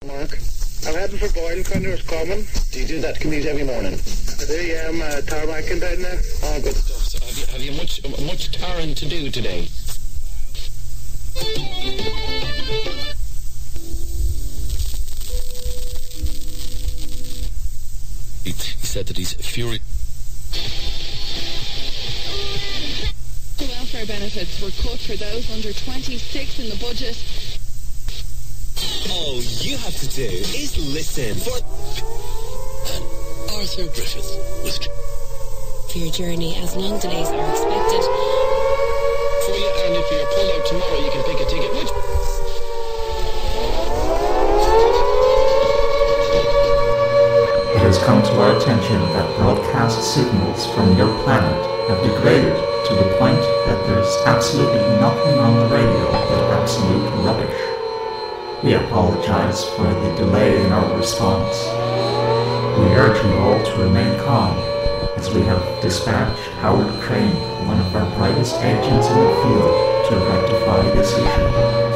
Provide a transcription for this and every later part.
Mark, I'm heading for Boyle, Connor's Common. Do you do that commute every morning? I do, yeah, I'm tarmacking down there. Oh, good stuff. So have you much tarring to do today? He said that he's furious. The welfare benefits were cut for those under 26 in the budget. All you have to do is listen for Arthur Griffith with for your journey as long delays are expected. for you, and if you're pulled out tomorrow, you can pick a ticket with. It has come to our attention that broadcast signals from your planet have degraded to the point that there's absolutely nothing on the radio but absolute rubbish. We apologize for the delay in our response. We urge you all to remain calm as we have dispatched Howard Crane, one of our brightest agents in the field, to rectify this issue.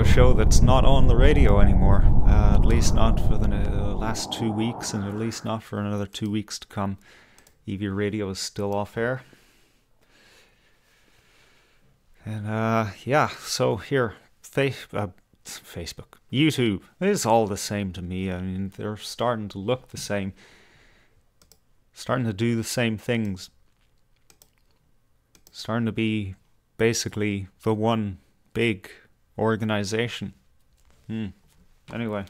Show that's not on the radio anymore, at least not for the last 2 weeks, and at least not for another 2 weeks to come. EV Radio is still off air. And yeah, so here, Facebook, YouTube, it's all the same to me. I mean, they're starting to look the same, starting to do the same things, starting to be basically the one big organization. Anyway,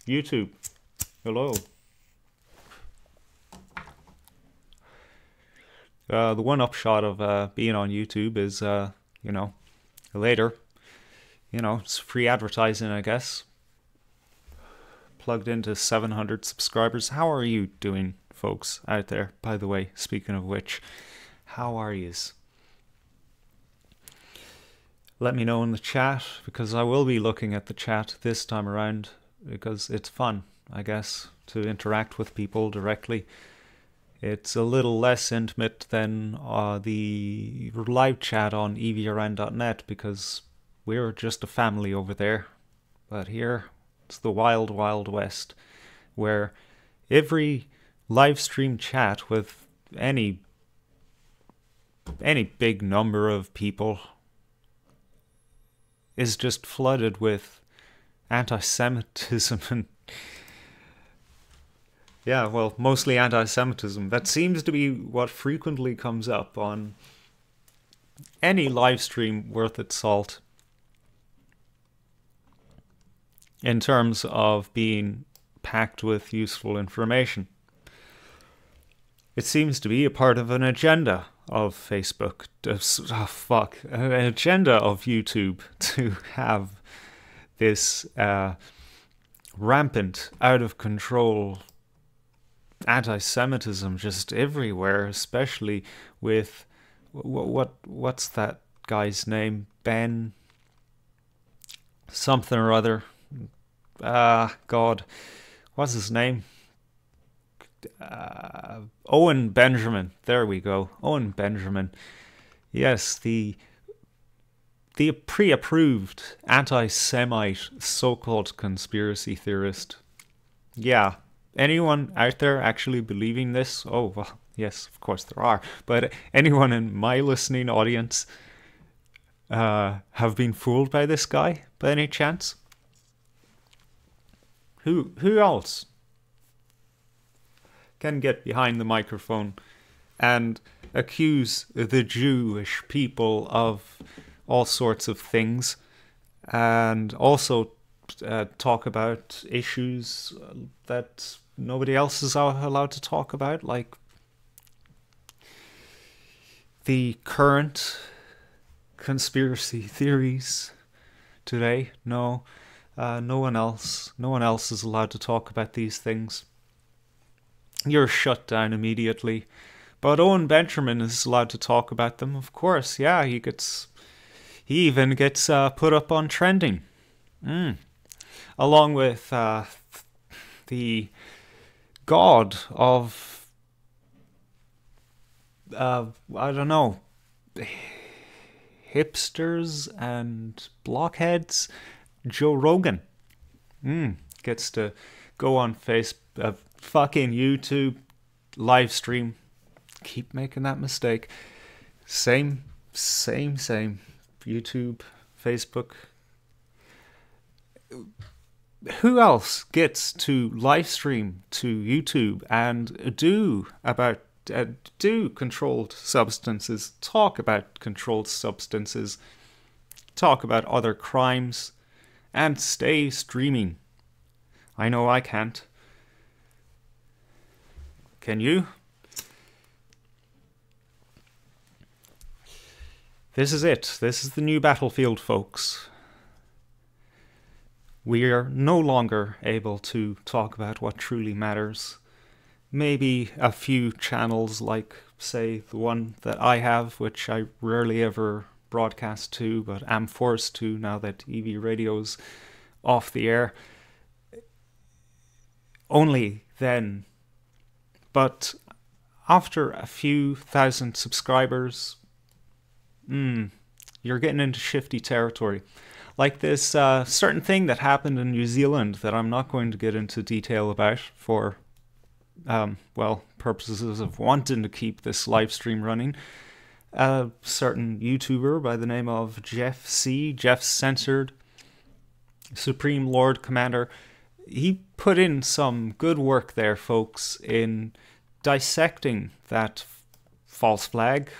YouTube, hello. The one upshot of being on YouTube is, later, it's free advertising, I guess. Plugged into 700 subscribers. How are you doing, folks out there? By the way, speaking of which, how are yous? Let me know in the chat, because I will be looking at the chat this time around, because it's fun, I guess, to interact with people directly. It's a little less intimate than the live chat on evrn.net, because we're just a family over there. But here, it's the wild, wild west, where every live stream chat with any big number of people is just flooded with anti-Semitism and yeah, well, mostly anti-Semitism. That seems to be what frequently comes up on any live stream worth its salt in terms of being packed with useful information. It seems to be a part of an agenda of Facebook, an agenda of YouTube to have this rampant, out of control anti-Semitism just everywhere, especially with what's that guy's name? Ben something or other. God, what's his name? Owen Benjamin. There we go. Owen Benjamin. Yes, the pre-approved anti-Semite so-called conspiracy theorist. Yeah. Anyone out there actually believing this? Oh, well, yes, of course there are. But anyone in my listening audience have been fooled by this guy by any chance? Who else? can get behind the microphone and accuse the Jewish people of all sorts of things, and also talk about issues that nobody else is allowed to talk about, like the current conspiracy theories today. No one else is allowed to talk about these things. You're shut down immediately. But Owen Benjamin is allowed to talk about them, of course. Yeah, he even gets put up on trending, along with the god of I don't know, hipsters and blockheads, Joe Rogan. Gets to go on fucking YouTube, live stream. Keep making that mistake. Same. YouTube, Facebook. Who else gets to live stream to YouTube and do controlled substances, talk about controlled substances, talk about other crimes, and stay streaming? I know I can't. Can you? This is it. This is the new battlefield, folks. We are no longer able to talk about what truly matters. Maybe a few channels like, say, the one that I have, which I rarely ever broadcast to, but am forced to now that EV radio's off the air. Only then. But after a few thousand subscribers, you're getting into shifty territory. Like this certain thing that happened in New Zealand that I'm not going to get into detail about for, purposes of wanting to keep this live stream running. A certain YouTuber by the name of Jeff Censored, Supreme Lord Commander, he put in some good work there, folks, in dissecting that false flag,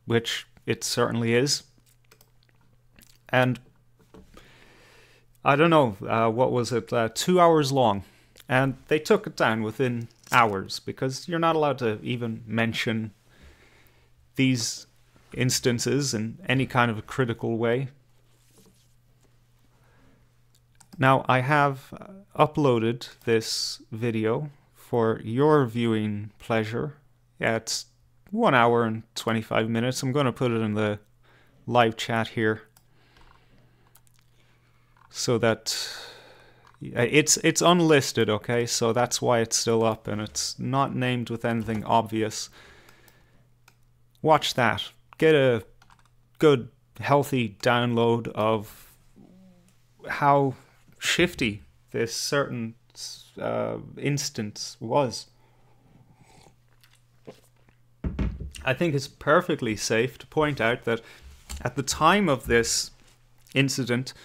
which it certainly is. And I don't know, what was it, 2 hours long. And they took it down within hours, because you're not allowed to even mention these instances in any kind of a critical way. Now, I have uploaded this video for your viewing pleasure. Yeah, it's 1 hour and 25 minutes. I'm going to put it in the live chat here, so that it's unlisted, okay? So that's why it's still up, and it's not named with anything obvious. Watch that. Get a good, healthy download of how shifty this certain instance was. I think it's perfectly safe to point out that at the time of this incident,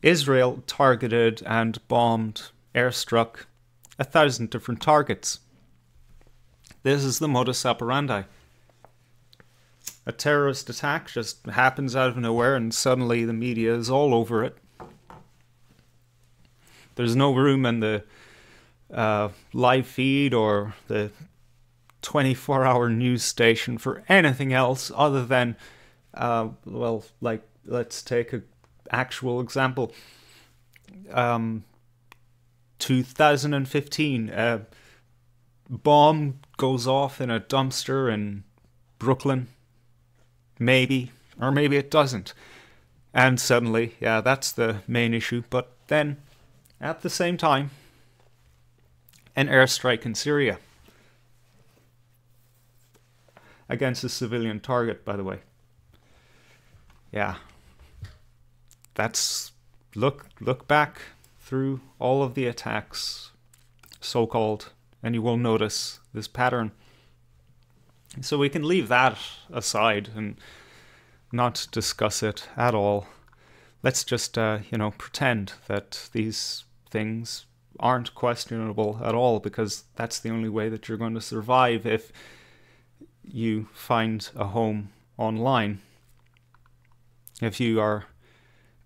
Israel targeted and bombed, airstruck 1,000 different targets. This is the modus operandi. A terrorist attack just happens out of nowhere, and suddenly the media is all over it. There's no room in the live feed or the 24-hour news station for anything else other than, let's take an actual example. 2015, a bomb goes off in a dumpster in Brooklyn. Maybe, or maybe it doesn't. And suddenly, yeah, that's the main issue. But then, at the same time, an airstrike in Syria. Against a civilian target, by the way. Yeah. That's, look back through all of the attacks, so-called, and you will notice this pattern. So we can leave that aside and not discuss it at all. Let's just, pretend that these things aren't questionable at all, because that's the only way that you're going to survive if you find a home online. If you are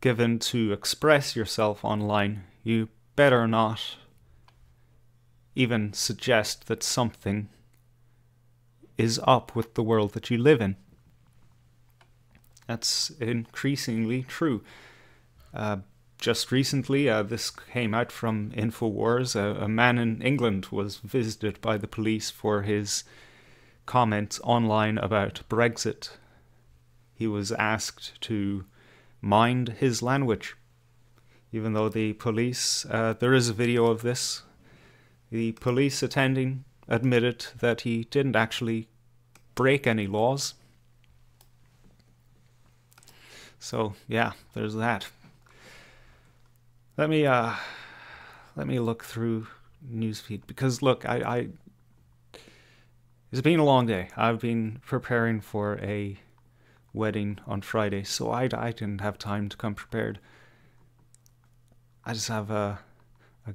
given to express yourself online, you better not even suggest that something is up with the world that you live in. That's increasingly true. Just recently, this came out from InfoWars. A man in England was visited by the police for his comments online about Brexit. He was asked to mind his language. Even though the police, there is a video of this, the police attending admitted that he didn't actually break any laws. So yeah, there's that. Let me look through newsfeed, because look, it's been a long day. I've been preparing for a wedding on Friday, so I didn't have time to come prepared. I just have a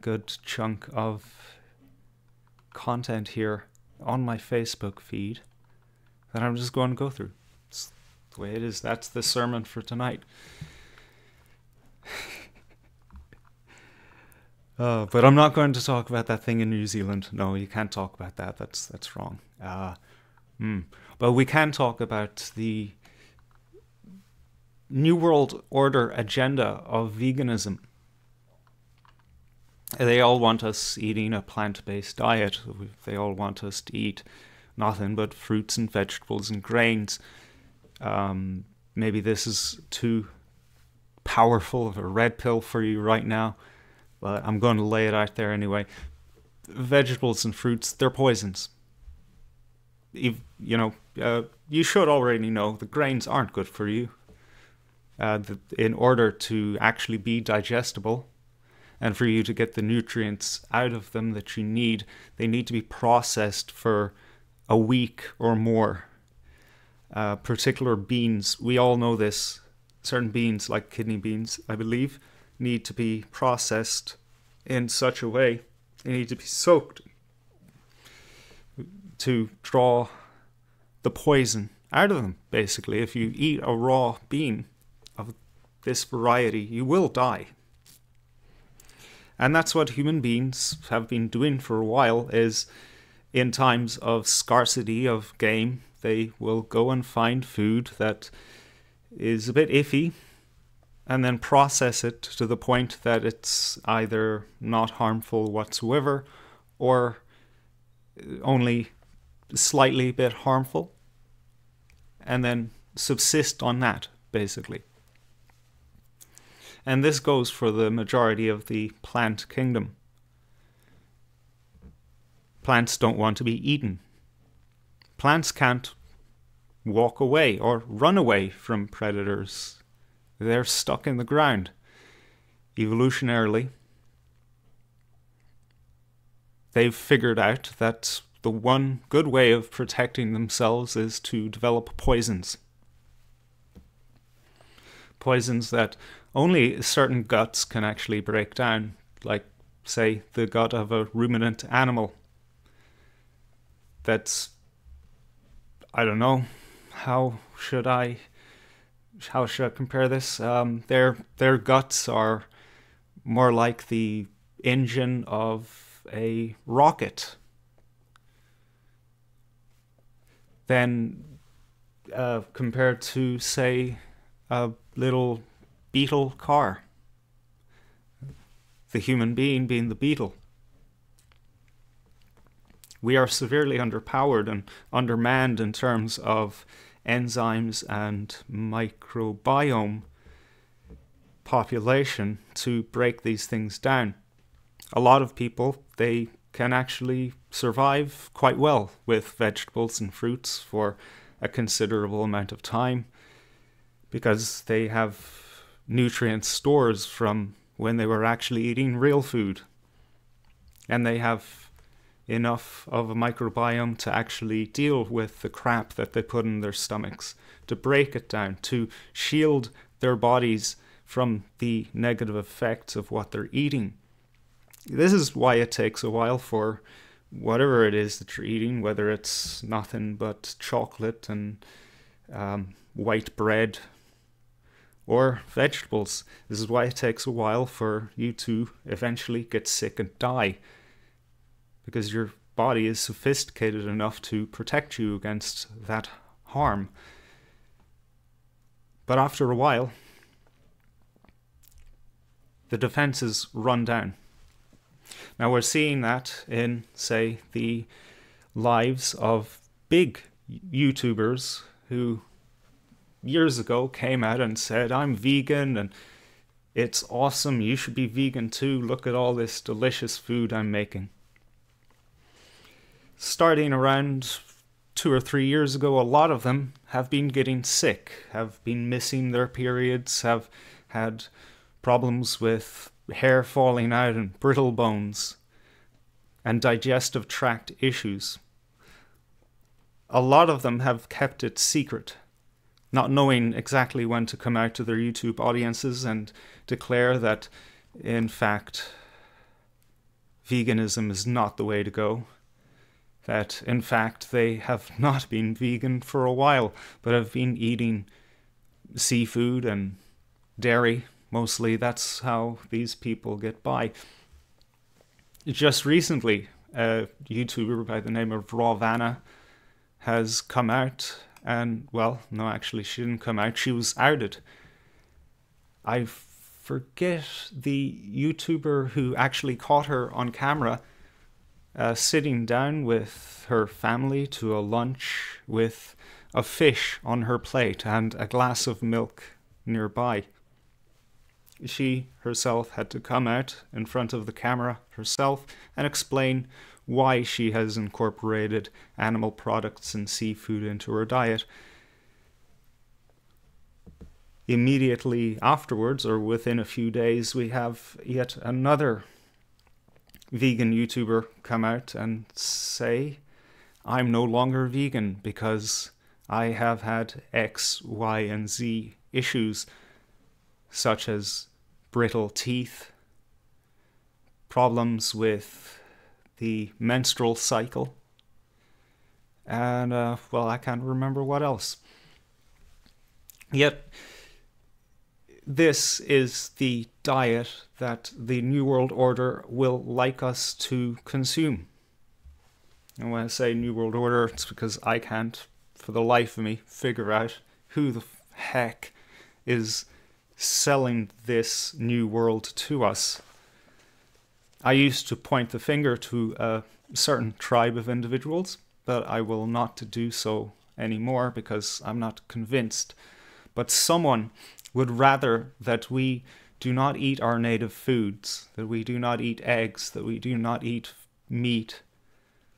good chunk of content here on my Facebook feed that I'm just going to go through. It's the way it is. That's the sermon for tonight. But I'm not going to talk about that thing in New Zealand. No, you can't talk about that. That's wrong. But we can talk about the New World Order agenda of veganism. They all want us eating a plant-based diet. They all want us to eat nothing but fruits and vegetables and grains. Maybe this is too powerful of a red pill for you right now, but I'm going to lay it out there anyway. Vegetables and fruits, they're poisons. You should already know the grains aren't good for you. In order to actually be digestible, and for you to get the nutrients out of them that you need, they need to be processed for a week or more. Particular beans, we all know this. Certain beans, like kidney beans, I believe, need to be processed in such a way. They need to be soaked to draw the poison out of them, basically. If you eat a raw bean of this variety, you will die. And that's what human beings have been doing for a while, is in times of scarcity of game, they will go and find food that is a bit iffy and then process it to the point that it's either not harmful whatsoever or only slightly a bit harmful, and then subsist on that, basically. And this goes for the majority of the plant kingdom. Plants don't want to be eaten. Plants can't walk away or run away from predators. They're stuck in the ground. Evolutionarily, they've figured out that the one good way of protecting themselves is to develop poisons. Poisons that only certain guts can actually break down, like, say, the gut of a ruminant animal. That's, I don't know, how should I compare this? Their guts are more like the engine of a rocket than compared to, say, a little beetle car. The human being being the beetle. We are severely underpowered and undermanned in terms of enzymes and microbiome population to break these things down. A lot of people, they can actually survive quite well with vegetables and fruits for a considerable amount of time because they have nutrient stores from when they were actually eating real food. And they have enough of a microbiome to actually deal with the crap that they put in their stomachs, to break it down, to shield their bodies from the negative effects of what they're eating. This is why it takes a while for whatever it is that you're eating, whether it's nothing but chocolate and white bread or vegetables. This is why it takes a while for you to eventually get sick and die, because your body is sophisticated enough to protect you against that harm. But after a while, the defenses run down. Now we're seeing that in, say, the lives of big YouTubers who years ago came out and said, I'm vegan and it's awesome, you should be vegan too, look at all this delicious food I'm making. Starting around 2 or 3 years ago, a lot of them have been getting sick, have been missing their periods, have had problems with hair falling out and brittle bones and digestive tract issues. A lot of them have kept it secret, not knowing exactly when to come out to their YouTube audiences and declare that, in fact, veganism is not the way to go. That, in fact, they have not been vegan for a while, but have been eating seafood and dairy. Mostly that's how these people get by. Just recently, a YouTuber by the name of Reverend has come out and, well, no, actually she didn't come out, she was outed. I forget the YouTuber who actually caught her on camera sitting down with her family to a lunch with a fish on her plate and a glass of milk nearby. She herself had to come out in front of the camera herself and explain why she has incorporated animal products and seafood into her diet. Immediately afterwards, or within a few days, we have yet another vegan YouTuber come out and say, I'm no longer vegan because I have had X, Y, and Z issues, such as brittle teeth, problems with the menstrual cycle, and, well, I can't remember what else. Yet, this is the diet that the New World Order will like us to consume. And when I say New World Order, it's because I can't, for the life of me, figure out who the heck is selling this new world to us. I used to point the finger to a certain tribe of individuals, but I will not do so anymore because I'm not convinced. But someone would rather that we do not eat our native foods, that we do not eat eggs, that we do not eat meat,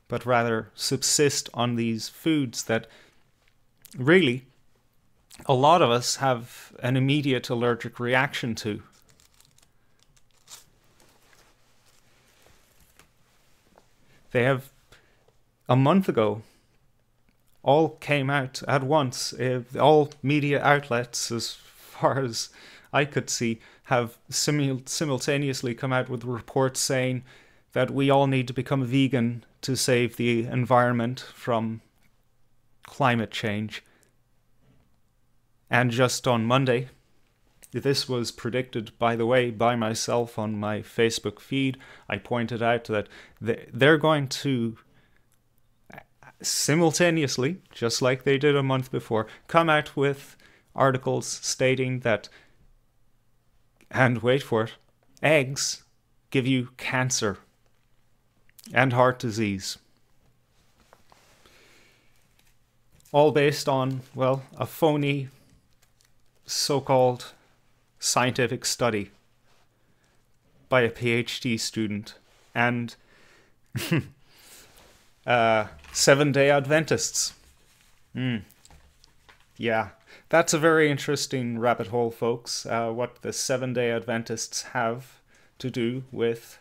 but rather subsist on these foods that really a lot of us have an immediate allergic reaction to. They have, a month ago, all came out at once. All media outlets, as far as I could see, have simultaneously come out with reports saying that we all need to become vegan to save the environment from climate change. And just on Monday, this was predicted, by the way, by myself on my Facebook feed. I pointed out that they're going to simultaneously, just like they did a month before, come out with articles stating that, and wait for it, eggs give you cancer and heart disease. All based on, well, a phony so-called scientific study by a PhD student and Seventh-day Adventists. Yeah, that's a very interesting rabbit hole, folks, what the Seventh-day Adventists have to do with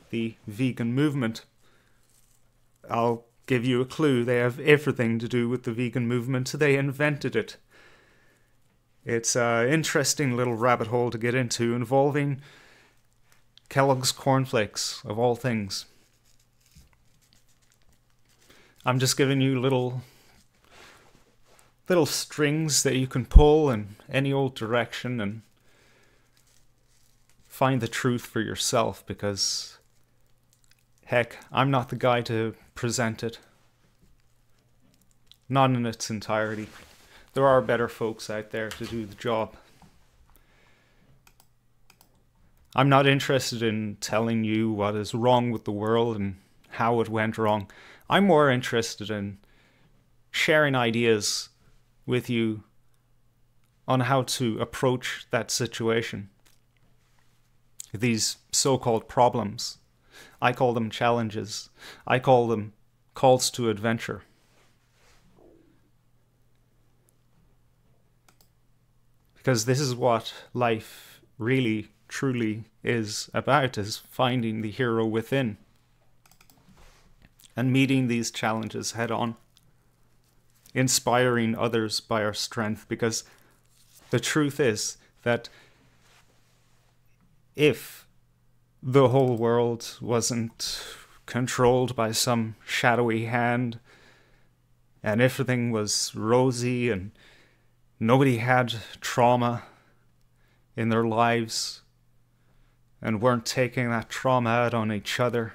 the vegan movement. I'll give you a clue. They have everything to do with the vegan movement. They invented it. It's an interesting little rabbit hole to get into, involving Kellogg's cornflakes, of all things. I'm just giving you little strings that you can pull in any old direction and find the truth for yourself, because heck, I'm not the guy to present it. Not in its entirety. There are better folks out there to do the job. I'm not interested in telling you what is wrong with the world and how it went wrong. I'm more interested in sharing ideas with you on how to approach that situation. These so-called problems. I call them challenges. I call them calls to adventure. Because this is what life really, truly is about, is finding the hero within. And meeting these challenges head on. Inspiring others by our strength. Because the truth is that if the whole world wasn't controlled by some shadowy hand, and everything was rosy and nobody had trauma in their lives and weren't taking that trauma out on each other,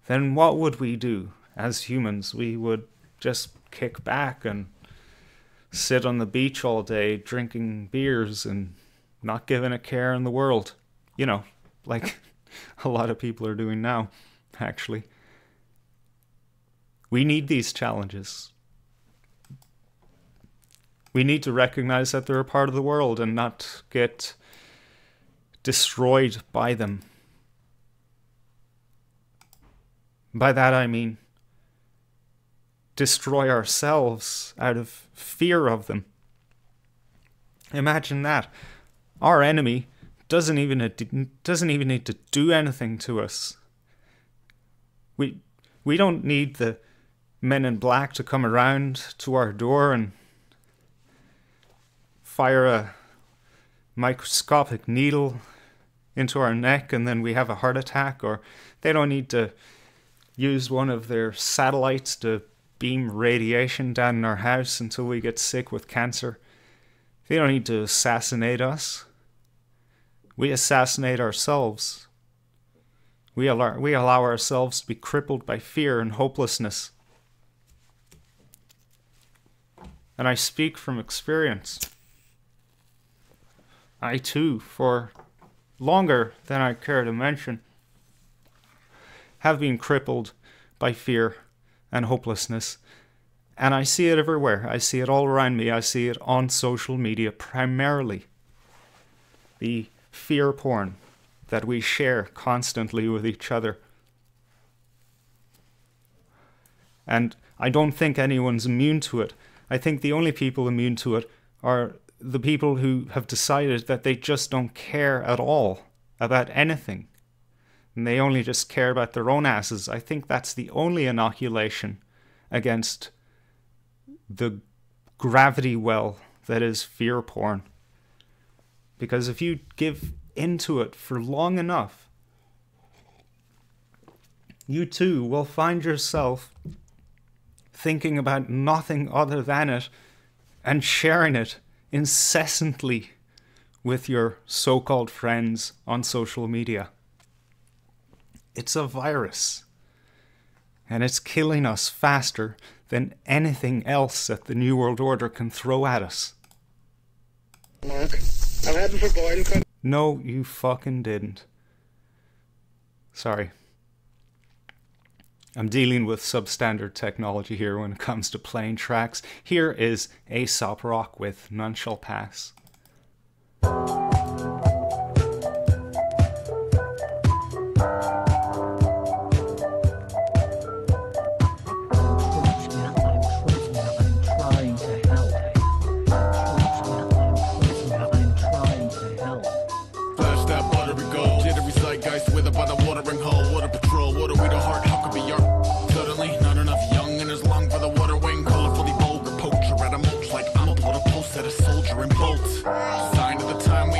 then what would we do as humans? We would just kick back and sit on the beach all day drinking beers and not giving a care in the world. You know, like a lot of people are doing now, actually. We need these challenges. We need to recognize that they're a part of the world and not get destroyed by them. By that I mean destroy ourselves out of fear of them. Imagine that. Our enemy doesn't even need to do anything to us. We don't need the men in black to come around to our door and fire a microscopic needle into our neck and then we have a heart attack, or they don't need to use one of their satellites to beam radiation down in our house until we get sick with cancer. They don't need to assassinate us. We assassinate ourselves. We allow ourselves to be crippled by fear and hopelessness. And I speak from experience. I too, for longer than I care to mention, have been crippled by fear and hopelessness. And I see it everywhere. I see it all around me. I see it on social media primarily. The fear porn that we share constantly with each other. And I don't think anyone's immune to it. I think the only people immune to it are the people who have decided that they just don't care at all about anything. And they only just care about their own asses. I think that's the only inoculation against the gravity well that is fear porn. Because if you give into it for long enough, you too will find yourself thinking about nothing other than it and sharing it incessantly with your so-called friends on social media. It's a virus, and it's killing us faster than anything else that the New World Order can throw at us. Mark, I'm heading for Boyle Country. No, you fucking didn't. Sorry. I'm dealing with substandard technology here when it comes to playing tracks. Here is Aesop Rock with None Shall Pass. Sign of the time we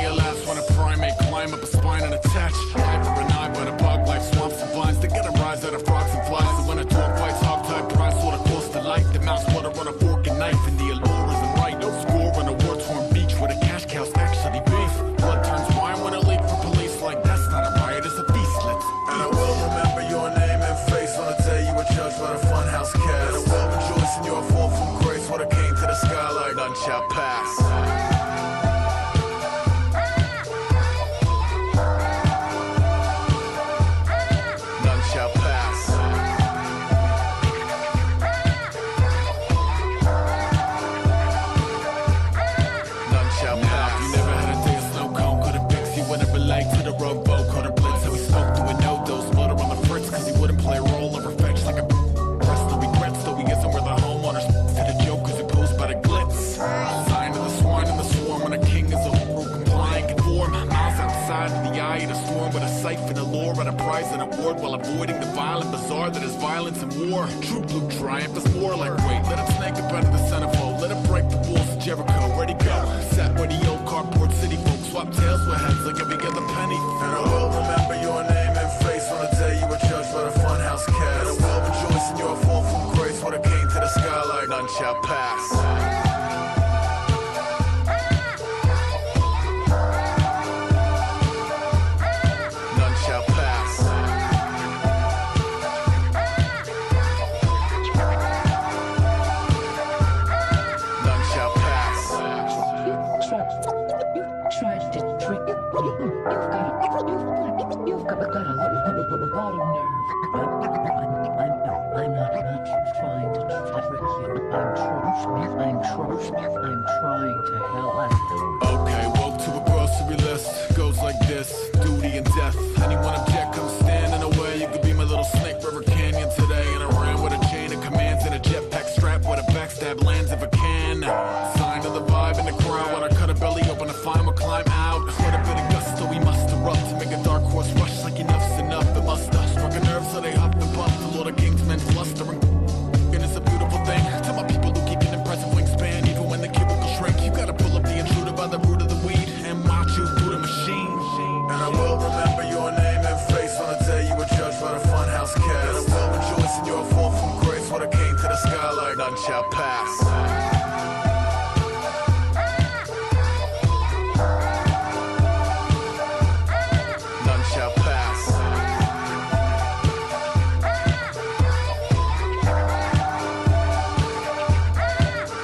galore at a prize and award while avoiding the violent bazaar that is violence and war. True blue triumph is more like weight. Let it snake up out of the centerfold. Let it break the walls of Jericho. Ready go. Sat where the old cardboard city folks swap tails with heads like every other penny. And I will remember your name and face on the day you were judged by the funhouse cast. And I will rejoice in your fall from grace when it came to the sky like none shall pass. I'm trying to help. Okay, woke to a grocery list. Goes like this: duty and death. Anyone object, come stand in the way. You could be my little Snake River Canyon today. And I ran with a chain of commands and a jetpack strap with a backstab lands if I can. Sign of the vibe in the crowd. When I cut a belly open to find we'll climb out. With a bit of gusto, we must erupt to make a dark horse rush like enough's enough. It must have struck a nerve, so they hopped and bumped. The Lord of King's men flustering. And it's a beautiful thing. To my people who keep an impressive wingspan, even when the cubicle shrink, you gotta pull up the intruder by the root of the weed and march you through the machine. And I will remember your name and face on the day you were judged by the funhouse cast. And I will rejoice in your fall from grace when it came to the sky like none shall pass. None shall pass.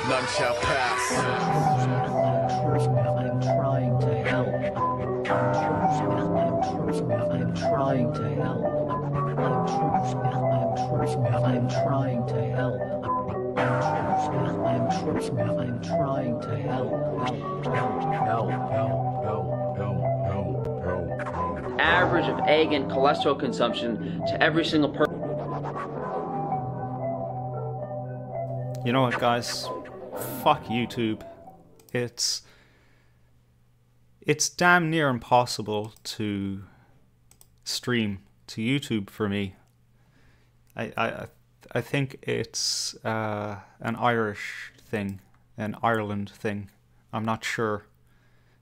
None shall pass. I'm trying to help. I'm trying to help. I'm trying to help. I'm trying to help. Average of egg and cholesterol consumption to every single person. You know what, guys? Fuck YouTube. It's damn near impossible to stream to YouTube for me. I think it's an Irish thing, an Ireland thing. I'm not sure,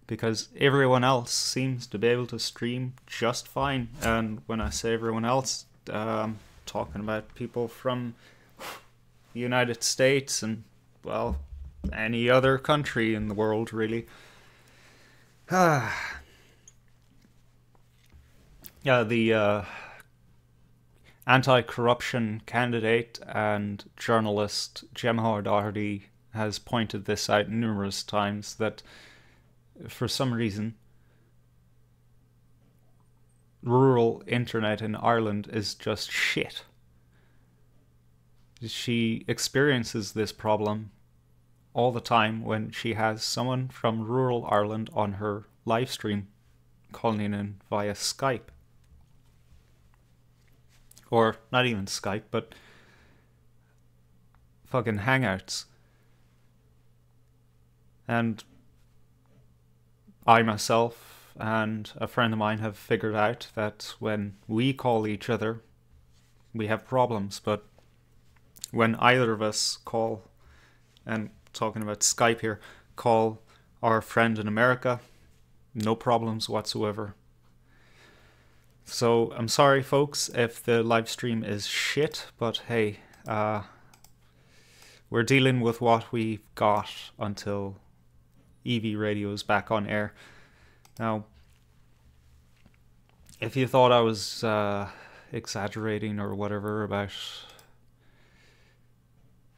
because everyone else seems to be able to stream just fine. And when I say everyone else, I'm talking about people from the United States and, well, any other country in the world, really. Yeah, the anti-corruption candidate and journalist Gemma Doherty has pointed this out numerous times, that for some reason rural internet in Ireland is just shit. She experiences this problem all the time when she has someone from rural Ireland on her live stream calling in via Skype. Or not even Skype, but fucking Hangouts. And I myself and a friend of mine have figured out that when we call each other, we have problems, but when either of us call, and talking about Skype here, call our friend in America, no problems whatsoever. So I'm sorry, folks, if the live stream is shit, but hey, we're dealing with what we've got until EV radio is back on air. Now, if you thought I was exaggerating or whatever about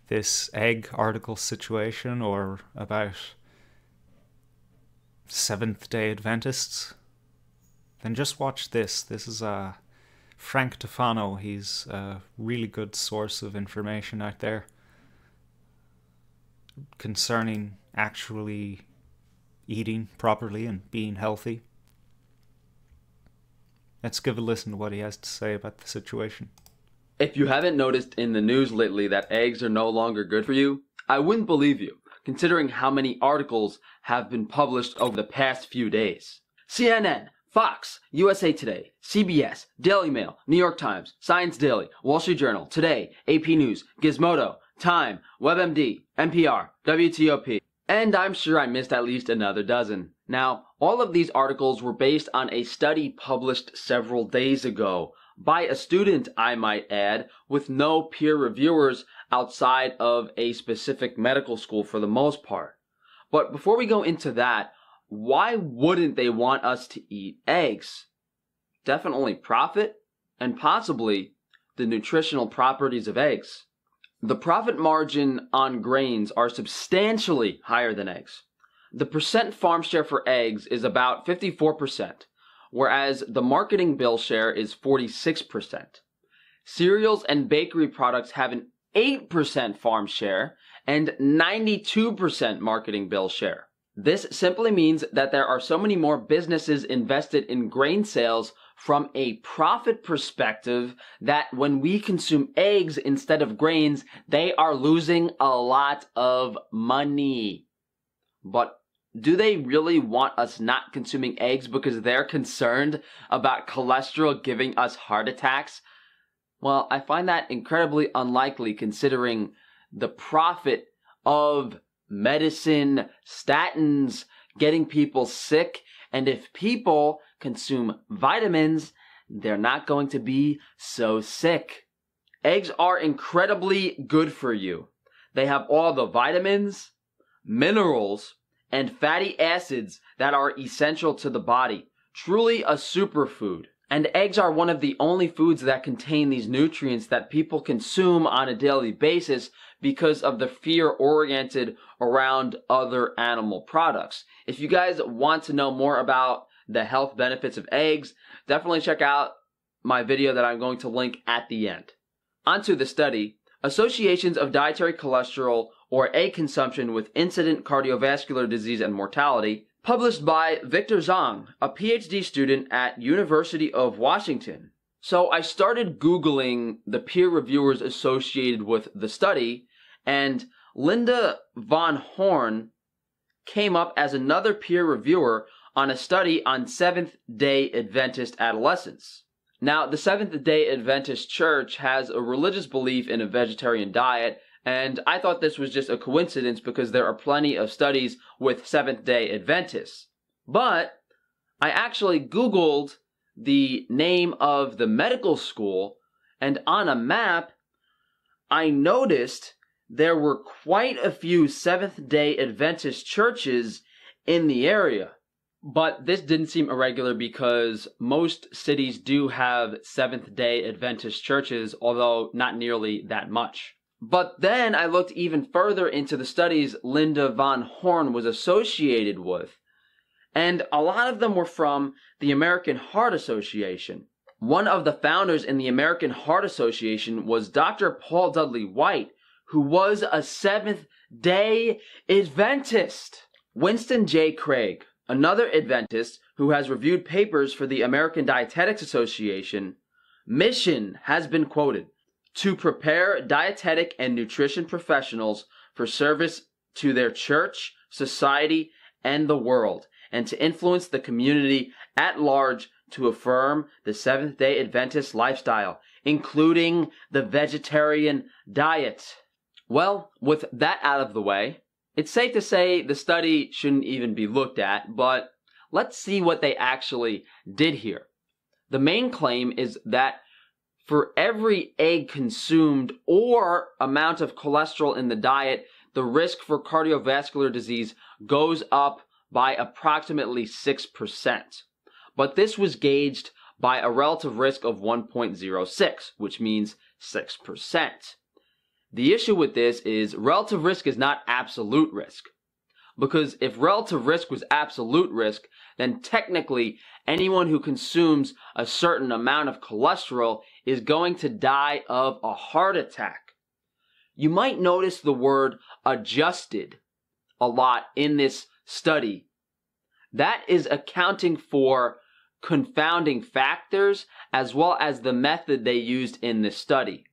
this egg article situation or about Seventh-day Adventists, then just watch this. This is Frank Tufano. He's a really good source of information out there concerning actually eating properly and being healthy. Let's give a listen to what he has to say about the situation. If you haven't noticed in the news lately that eggs are no longer good for you, I wouldn't believe you, considering how many articles have been published over the past few days. CNN, Fox, USA Today, CBS, Daily Mail, New York Times, Science Daily, Wall Street Journal, Today, AP News, Gizmodo, Time, WebMD, NPR, WTOP, and I'm sure I missed at least another dozen. Now, all of these articles were based on a study published several days ago by a student, I might add, with no peer reviewers outside of a specific medical school for the most part. But before we go into that, why wouldn't they want us to eat eggs? Definitely profit, and possibly the nutritional properties of eggs. The profit margin on grains are substantially higher than eggs. The percent farm share for eggs is about 54%, whereas the marketing bill share is 46%. Cereals and bakery products have an 8% farm share and 92% marketing bill share. This simply means that there are so many more businesses invested in grain sales from a profit perspective that when we consume eggs instead of grains, they are losing a lot of money. But do they really want us not consuming eggs because they're concerned about cholesterol giving us heart attacks? Well, I find that incredibly unlikely considering the profit of medicine, statins, getting people sick, and if people consume vitamins, they're not going to be so sick. Eggs are incredibly good for you. They have all the vitamins, minerals, and fatty acids that are essential to the body. Truly a superfood. And eggs are one of the only foods that contain these nutrients that people consume on a daily basis because of the fear oriented around other animal products. If you guys want to know more about the health benefits of eggs, definitely check out my video that I'm going to link at the end. Onto the study, associations of dietary cholesterol or egg consumption with incident cardiovascular disease and mortality, published by Victor Zhang, a PhD student at University of Washington. So I started Googling the peer reviewers associated with the study, and Linda von Horn came up as another peer reviewer on a study on Seventh-day Adventist adolescents. Now, the Seventh-day Adventist Church has a religious belief in a vegetarian diet, and I thought this was just a coincidence because there are plenty of studies with Seventh-day Adventists. But I actually Googled the name of the medical school, and on a map, I noticed there were quite a few Seventh-day Adventist churches in the area. But this didn't seem irregular because most cities do have Seventh-day Adventist churches, although not nearly that much. But then I looked even further into the studies Linda von Horn was associated with, and a lot of them were from the American Heart Association. One of the founders in the American Heart Association was Dr. Paul Dudley White, who was a Seventh-day Adventist. Winston J. Craig, another Adventist who has reviewed papers for the American Dietetics Association, mission has been quoted: to prepare dietetic and nutrition professionals for service to their church, society, and the world, and to influence the community at large to affirm the Seventh-day Adventist lifestyle, including the vegetarian diet. Well, with that out of the way, it's safe to say the study shouldn't even be looked at, but let's see what they actually did here. The main claim is that for every egg consumed or amount of cholesterol in the diet, the risk for cardiovascular disease goes up by approximately 6%. But this was gauged by a relative risk of 1.06, which means 6%. The issue with this is relative risk is not absolute risk. Because if relative risk was absolute risk, then technically anyone who consumes a certain amount of cholesterol is going to die of a heart attack. You might notice the word adjusted a lot in this study. That is accounting for confounding factors as well as the method they used in this study.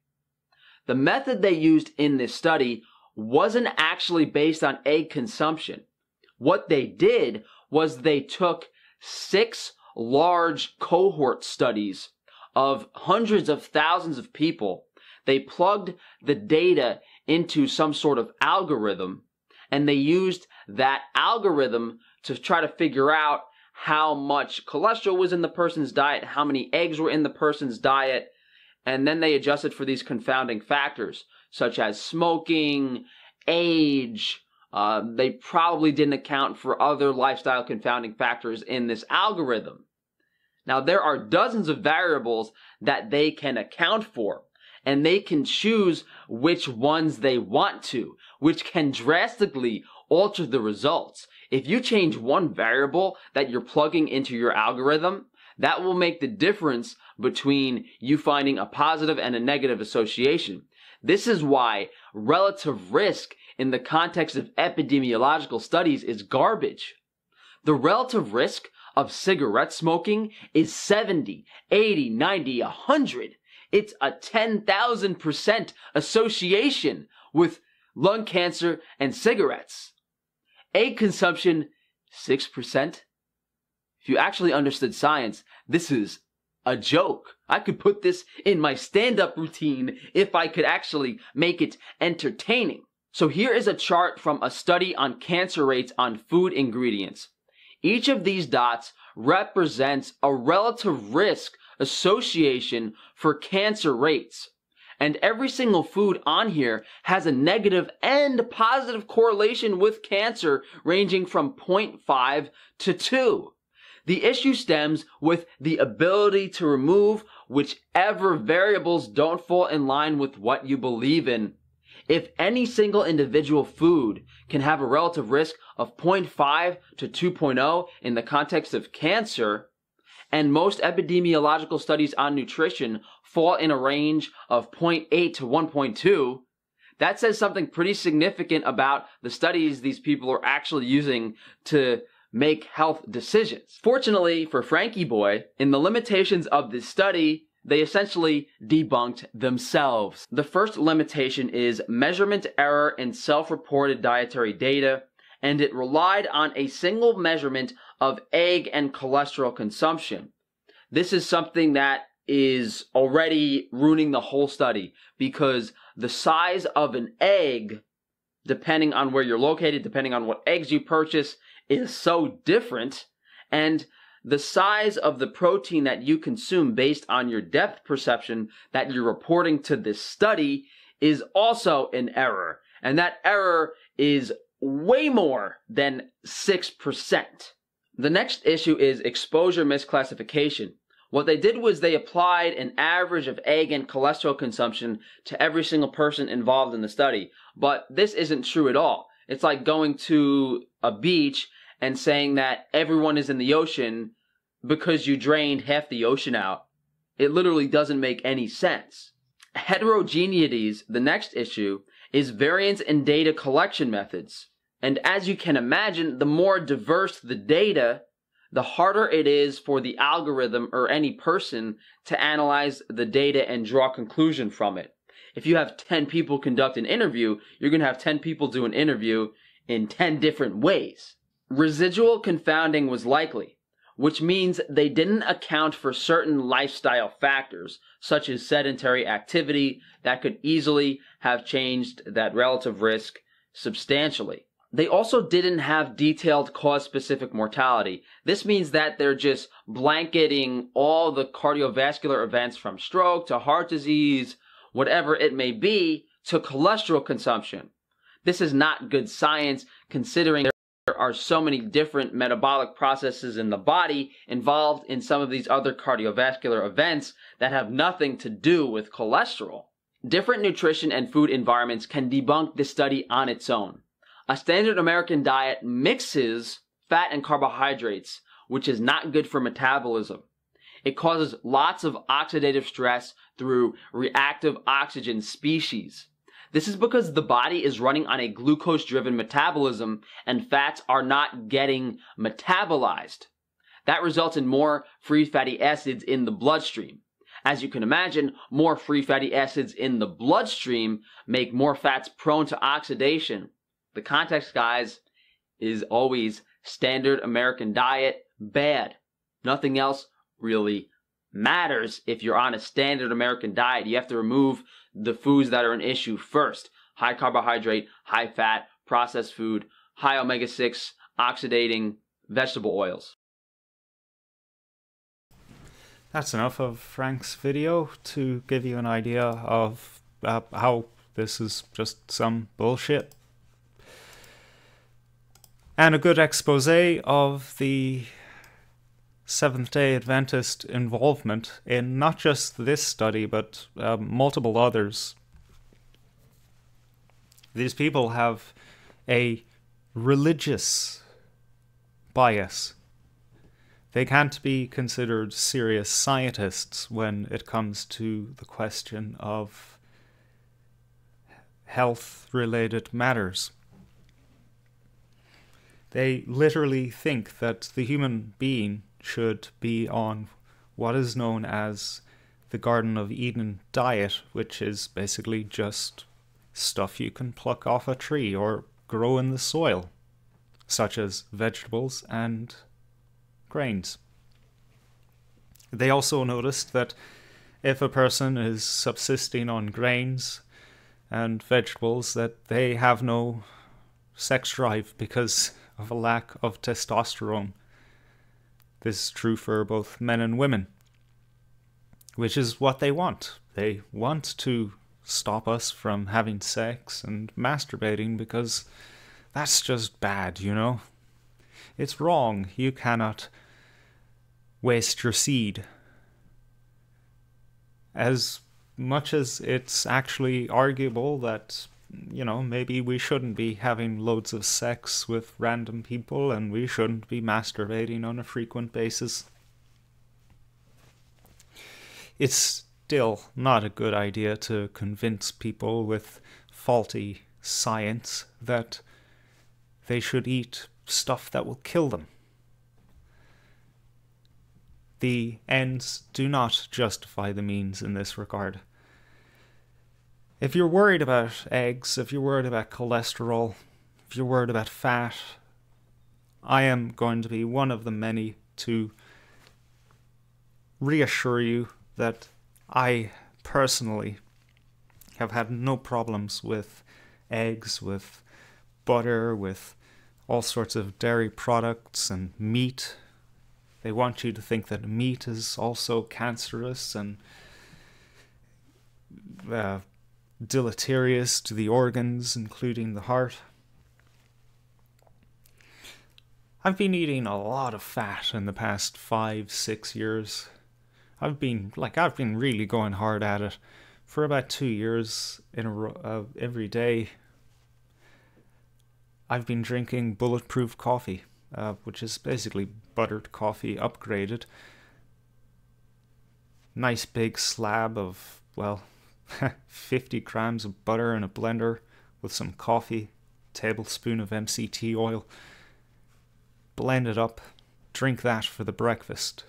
The method they used in this study wasn't actually based on egg consumption. What they did was they took 6 large cohort studies of hundreds of thousands of people. They plugged the data into some sort of algorithm, and they used that algorithm to try to figure out how much cholesterol was in the person's diet, how many eggs were in the person's diet, and then they adjusted for these confounding factors, such as smoking, age. They probably didn't account for other lifestyle confounding factors in this algorithm. Now, there are dozens of variables that they can account for, and they can choose which ones they want to, which can drastically alter the results. If you change one variable that you're plugging into your algorithm, that will make the difference between you finding a positive and a negative association. This is why relative risk in the context of epidemiological studies is garbage. The relative risk of cigarette smoking is 70, 80, 90, 100. It's a 10,000% association with lung cancer and cigarettes. Egg consumption, 6%. If you actually understood science, this is a joke. I could put this in my stand-up routine if I could actually make it entertaining. So here is a chart from a study on cancer rates on food ingredients. Each of these dots represents a relative risk association for cancer rates. And every single food on here has a negative and positive correlation with cancer ranging from 0.5 to 2. The issue stems with the ability to remove whichever variables don't fall in line with what you believe in. If any single individual food can have a relative risk of 0.5 to 2.0 in the context of cancer, and most epidemiological studies on nutrition fall in a range of 0.8 to 1.2, that says something pretty significant about the studies these people are actually using to make health decisions. Fortunately for Frankie Boy, in the limitations of this study, they essentially debunked themselves. The first limitation is measurement error in self-reported dietary data, and it relied on a single measurement of egg and cholesterol consumption. This is something that is already ruining the whole study, because the size of an egg, depending on where you're located, depending on what eggs you purchase, is so different, and the size of the protein that you consume based on your depth perception that you're reporting to this study is also an error. And that error is way more than 6%. The next issue is exposure misclassification. What they did was they applied an average of egg and cholesterol consumption to every single person involved in the study. But this isn't true at all. It's like going to a beach and saying that everyone is in the ocean because you drained half the ocean out. It literally doesn't make any sense. Heterogeneities, the next issue, is variance in data collection methods. And as you can imagine, the more diverse the data, the harder it is for the algorithm or any person to analyze the data and draw a conclusion from it. If you have 10 people conduct an interview, you're going to have 10 people do an interview in 10 different ways. Residual confounding was likely, which means they didn't account for certain lifestyle factors, such as sedentary activity, that could easily have changed that relative risk substantially. They also didn't have detailed cause-specific mortality. This means that they're just blanketing all the cardiovascular events from stroke to heart disease, whatever it may be, to cholesterol consumption. This is not good science, considering there are so many different metabolic processes in the body involved in some of these other cardiovascular events that have nothing to do with cholesterol. Different nutrition and food environments can debunk this study on its own. A standard American diet mixes fat and carbohydrates, which is not good for metabolism. It causes lots of oxidative stress through reactive oxygen species. This is because the body is running on a glucose-driven metabolism and fats are not getting metabolized. That results in more free fatty acids in the bloodstream. As you can imagine, more free fatty acids in the bloodstream make more fats prone to oxidation. The context, guys, is always standard American diet, bad. Nothing else really matters if you're on a standard American diet. You have to remove the foods that are an issue first. High carbohydrate, high fat, processed food, high omega-6, oxidating vegetable oils. That's enough of Frank's video to give you an idea of how this is just some bullshit. And a good expose of the Seventh-day Adventist involvement in not just this study, but multiple others. These people have a religious bias. They can't be considered serious scientists when it comes to the question of health-related matters. They literally think that the human being should be on what is known as the Garden of Eden diet, which is basically just stuff you can pluck off a tree or grow in the soil, such as vegetables and grains. They also noticed that if a person is subsisting on grains and vegetables, that they have no sex drive because of a lack of testosterone. This is true for both men and women, which is what they want. They want to stop us from having sex and masturbating because that's just bad, you know? It's wrong. You cannot waste your seed. As much as it's actually arguable that, you know, maybe we shouldn't be having loads of sex with random people and we shouldn't be masturbating on a frequent basis, it's still not a good idea to convince people with faulty science that they should eat stuff that will kill them. The ends do not justify the means in this regard. If you're worried about eggs, if you're worried about cholesterol, if you're worried about fat, I am going to be one of the many to reassure you that I personally have had no problems with eggs, with butter, with all sorts of dairy products and meat. They want you to think that meat is also cancerous and deleterious to the organs, including the heart. I've been eating a lot of fat in the past 5-6 years. I've been really going hard at it for about 2 years in a row, every day. I've been drinking bulletproof coffee, which is basically buttered coffee upgraded. Nice big slab of, 50 grams of butter in a blender with some coffee, tablespoon of MCT oil. Blend it up, drink that for the breakfast.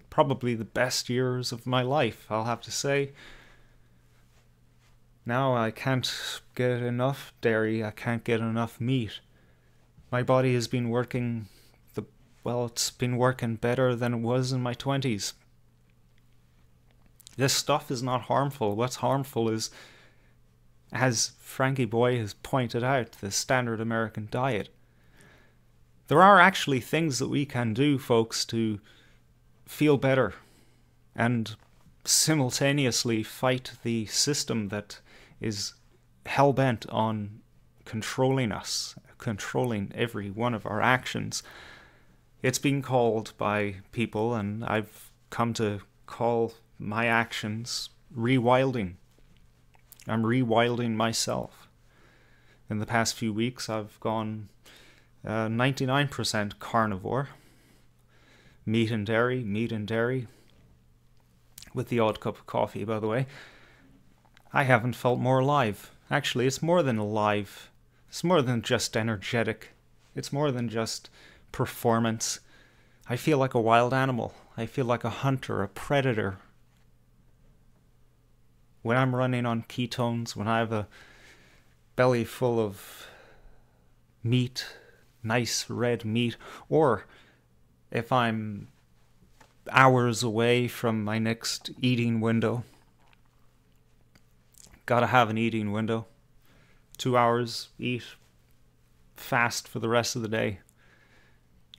Probably the best years of my life, I'll have to say. Now I can't get enough dairy, I can't get enough meat. My body has been working, it's been working better than it was in my 20s. This stuff is not harmful. What's harmful is, as Frankie Boy has pointed out, the standard American diet. There are actually things that we can do, folks, to feel better and simultaneously fight the system that is hell-bent on controlling us, controlling every one of our actions. It's been called by people, and I've come to call my actions rewilding. I'm rewilding myself. In the past few weeks, I've gone 99% carnivore. Meat and dairy, with the odd cup of coffee, by the way. I haven't felt more alive. Actually, it's more than alive. It's more than just energetic. It's more than just performance. I feel like a wild animal. I feel like a hunter, a predator. When I'm running on ketones, when I have a belly full of meat, nice red meat, or if I'm hours away from my next eating window. Gotta have an eating window. 2 hours, eat, fast for the rest of the day.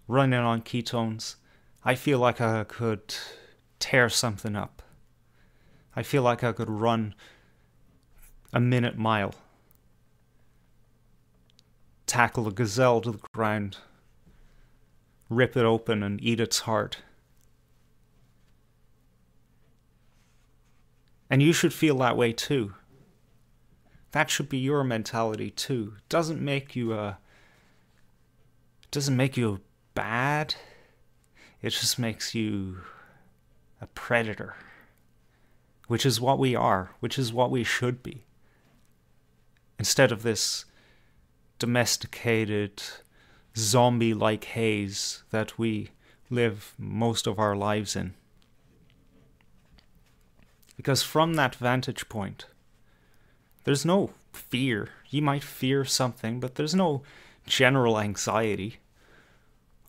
Running on ketones. I feel like I could tear something up. I feel like I could run a minute mile. Tackle a gazelle to the ground. Rip it open and eat its heart. And you should feel that way too. That should be your mentality too. It doesn't make you bad. It just makes you a predator. Which is what we are, which is what we should be. Instead of this domesticated, zombie-like haze that we live most of our lives in. Because from that vantage point, there's no fear. You might fear something, but there's no general anxiety.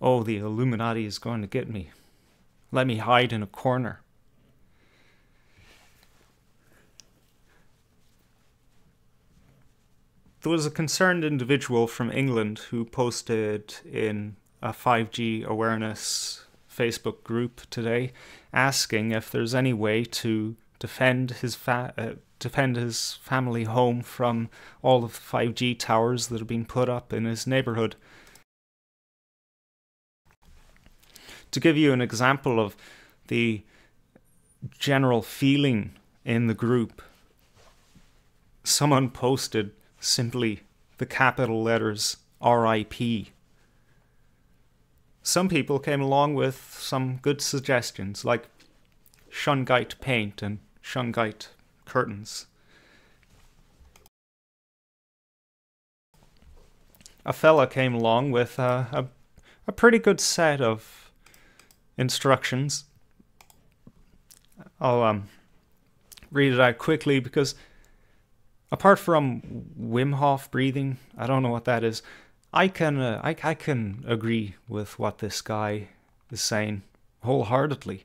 Oh, the Illuminati is going to get me. Let me hide in a corner. There was a concerned individual from England who posted in a 5G awareness Facebook group today asking if there's any way to defend his family home from all of the 5G towers that have been put up in his neighborhood. To give you an example of the general feeling in the group, someone posted simply the capital letters RIP. Some people came along with some good suggestions like shungite paint and shungite curtains. A fella came along with a pretty good set of instructions. I'll read it out quickly because apart from Wim Hof breathing, I don't know what that is. I can agree with what this guy is saying wholeheartedly.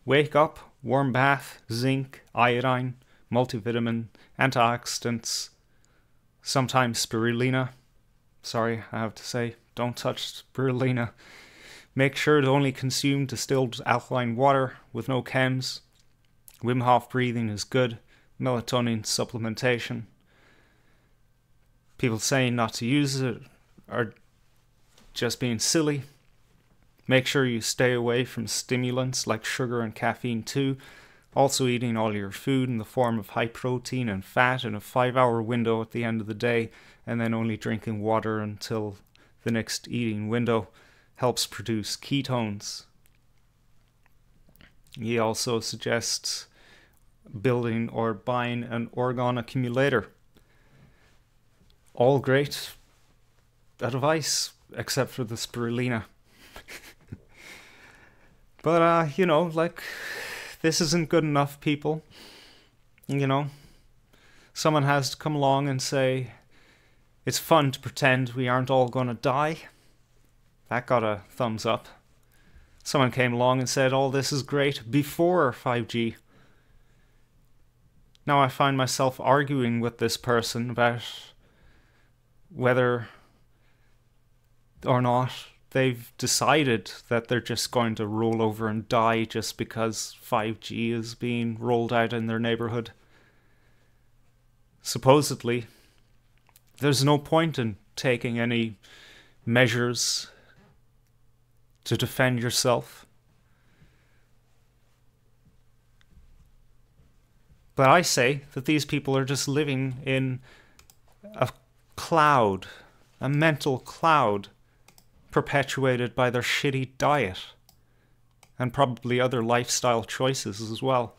Wake up, warm bath, zinc, iodine, multivitamin, antioxidants, sometimes spirulina. Sorry, I have to say, don't touch spirulina. Make sure to only consume distilled alkaline water with no chems. Wim Hof breathing is good. Melatonin supplementation. People saying not to use it are just being silly. Make sure you stay away from stimulants like sugar and caffeine too. Also eating all your food in the form of high protein and fat in a 5-hour window at the end of the day, and then only drinking water until the next eating window helps produce ketones. He also suggests building or buying an orgone accumulator. All great advice, except for the spirulina. But, you know, like, this isn't good enough, people. You know, someone has to come along and say, it's fun to pretend we aren't all gonna die. That got a thumbs up. Someone came along and said, all this is great before 5G. Now I find myself arguing with this person about whether or not they've decided that they're just going to roll over and die just because 5G is being rolled out in their neighborhood. Supposedly, there's no point in taking any measures to defend yourself. But I say that these people are just living in a cloud, a mental cloud, perpetuated by their shitty diet and probably other lifestyle choices as well.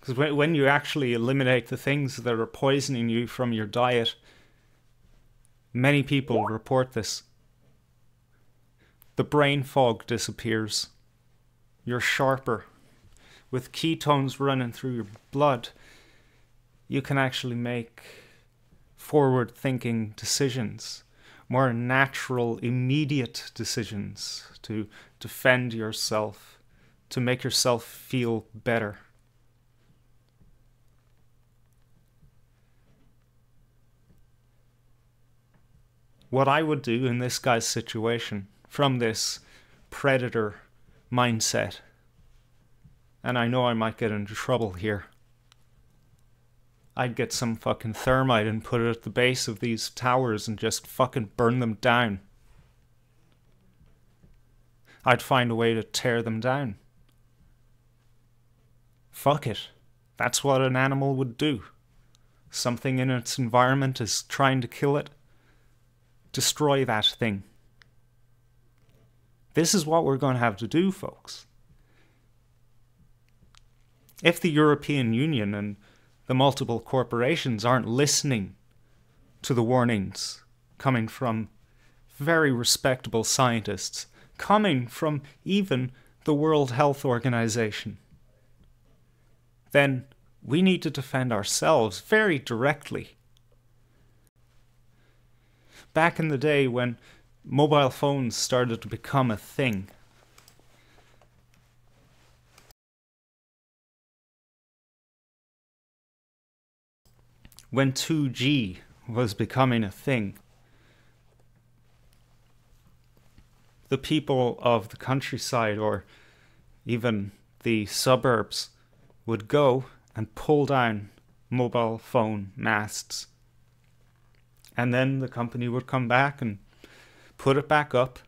Because when you actually eliminate the things that are poisoning you from your diet, many people report this. The brain fog disappears. You're sharper. with ketones running through your blood, you can actually make forward-thinking decisions, more natural, immediate decisions to defend yourself, to make yourself feel better. What I would do in this guy's situation, from this predator mindset, and I know I might get into trouble here, I'd get some fucking thermite and put it at the base of these towers and just fucking burn them down. I'd find a way to tear them down. Fuck it. That's what an animal would do. Something in its environment is trying to kill it. Destroy that thing. This is what we're going to have to do, folks. If the European Union and the multiple corporations aren't listening to the warnings coming from very respectable scientists, coming from even the World Health Organization, then we need to defend ourselves very directly. Back in the day when mobile phones started to become a thing, when 2G was becoming a thing, the people of the countryside or even the suburbs would go and pull down mobile phone masts. And then the company would come back and put it back up.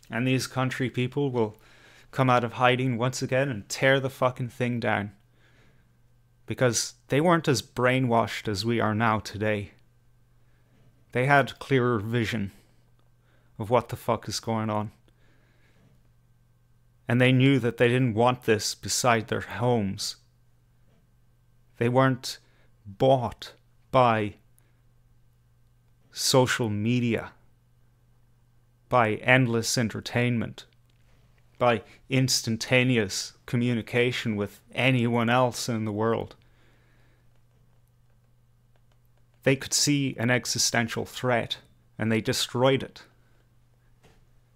And these country people will come out of hiding once again and tear the fucking thing down. Because they weren't as brainwashed as we are now today. They had clearer vision of what the fuck is going on. And they knew that they didn't want this beside their homes. They weren't bought by social media, by endless entertainment, by instantaneous communication with anyone else in the world. They could see an existential threat and they destroyed it.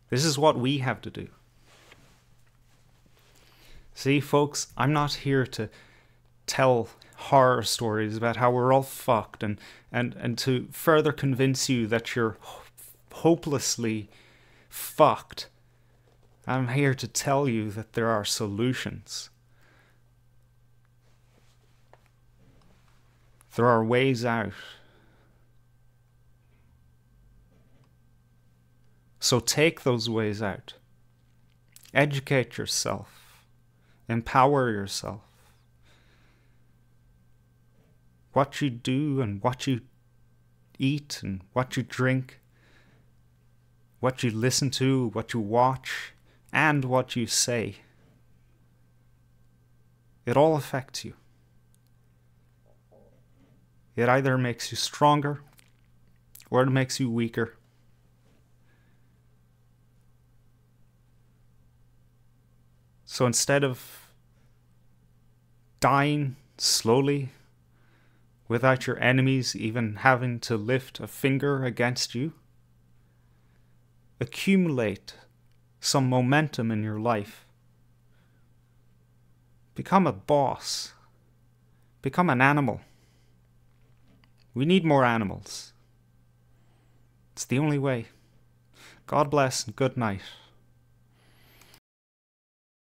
This is what we have to do. See, folks, I'm not here to tell horror stories about how we're all fucked and to further convince you that you're hopelessly fucked. I'm here to tell you that there are solutions. There are ways out. So take those ways out. Educate yourself. Empower yourself. What you do and what you eat and what you drink, what you listen to, what you watch, and what you say. It all affects you. It either makes you stronger or it makes you weaker. So instead of dying slowly without your enemies even having to lift a finger against you, accumulate some momentum in your life. Become a boss. Become an animal. We need more animals. It's the only way. God bless and good night.